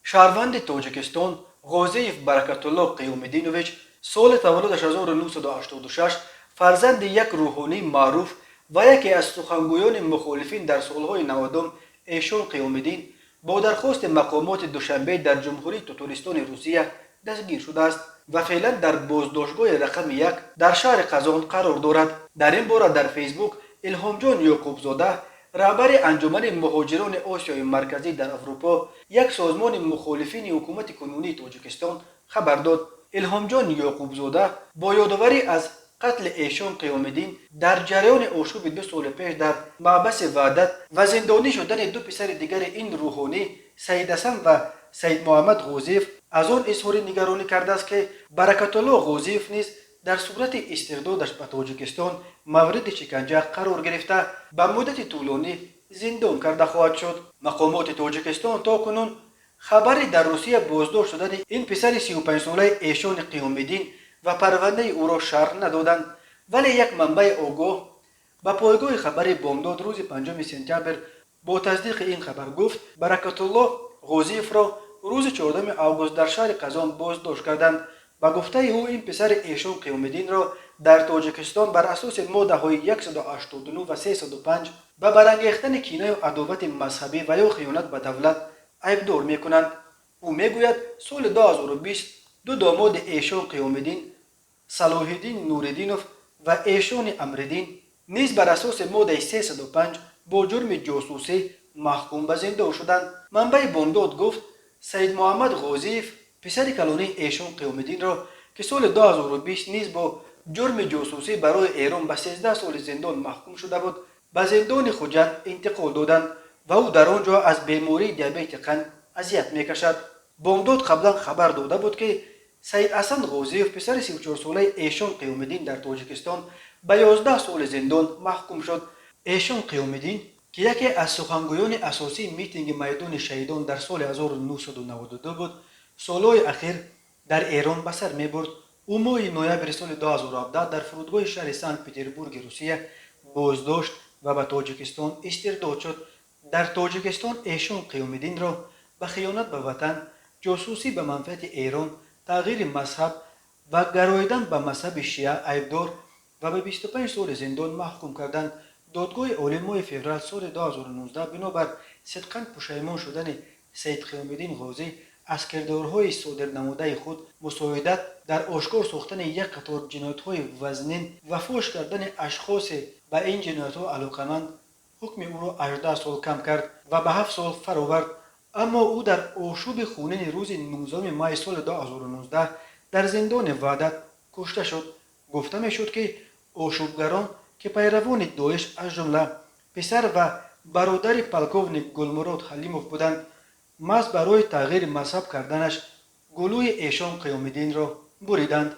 شهروند تاجیکستان غازیف برکتالله قیومدینویچ سال تولدش 1986 فرزند یک روحانی معروف و یکی از سخنگویان مخالفین در سالهای 90 ایشون قیومدین با درخواست مقامات دوشنبه در جمهوری تتالیستان روسیه دستگیر شده است و فعلا در بازداشتگاه رقم یک در شهر قزان قرار دارد. در این باره در فیسبوک الهامجان یعقوبزاده رهبر انجمن مهاجران آسیای مرکزی در اروپا یک سازمان مخالفین حکومت کنونی تاجیکستان خبر داد. الهامجان یعقوبزاده با یادآوری از قتل ایشان قیامالدین در جریان آشوب 2 سال پیش در محبس وحدت و زندانی شدن دو پسر دیگر این روحانی سید حسن و سید محمد غازیف از آن اظهار نگرانی کرده است که برکتالله غازیف نیز در صورت استردادش به تاجیکستان مورد شکنجه قرار گرفته به مدت طولانی زندان کرده خواهد شد. مقامات تاجیکستان تاکنون خبری در روسیه بازداشت شدن این پسر 35 ساله ایشان قیامالدین و پرونده او را شرح ندادند، ولی یک منبع آگاه به پایگاه خبری بامداد روز 5 سپتامبر با تصدیق این خبر گفت برکتالله غازیف را روز 14 آگوست در شهر قزان بازداشت کردند. با گفته او این پسر ایشان قیامالدین را در تاجیکستان بر اساس ماده های 189 و 305 به برانگیختن کینه و عداوت مذهبی و یا خیانت به دولت عیبدار میکنند. او میگوید سال 2020 دو داماد ایشان قیامالدین، صلاح الدین نوردینوف و ایشان امردین نیز بر اساس ماده 305 با جرم جاسوسی محکوم به زندان شدند. منبع بامداد گفت سید محمد غازیف پسر کلانی ایشان قیامالدین را که سال 2020 نیز با جرم جاسوسی برای ایران به 13 سال زندان محکوم شده بود به زندان خوجند انتقال دادند و او در آنجا از بیماری دیابت قند اذیت میکشد. بامداد قبلا خبر داده بود که سید حسن غازیف پسر 34 ساله ایشان قیامالدین در تاجیکستان به 11 سال زندان محکوم شد. ایشان قیامالدین که یکی از سخنگویان اساسی میتینگ میدان شهیدان در سال 1992 بود، سالهای اخیر در ایران به سر میبرد. او ماه نوامبر سال 2017 در فرودگاه شهر سنت پترزبورگ روسیه بازداشت و به تاجیکستان استرداد شد. در تاجیکستان ایشان قیامالدین را به خیانت به وطن، جاسوسی به منفعت ایران، تغییر مذهب و گراییدن به مذهب شیعه عیبدار و به 25 سال زندان محکوم کردند. دادگاه عالی ماه فوریه سال 2019 بنابر صدقاً پشیمان شدن سید قیامالدین غازی از کردارهای صادر نموده خود مساعدت در آشکار ساختن یک قطار جنایت‌های وزنین و فحش کردن اشخاص به این جنایت‌ها علاقه‌مند حکم او را 18 سال کم کرد و به 7 سال فرآورد. اما او در آشوب خونین روز 19 ماه سال 2019 در زندان وحدت کشته شد. گفته میشد که آشوبگران که پیروان داعش از جمله پسر و برادر پلکوونیک گلمراد حلیموف بودند، محض برای تغییر مذهب کردنش گلوی ایشان قیامالدین را بریدند.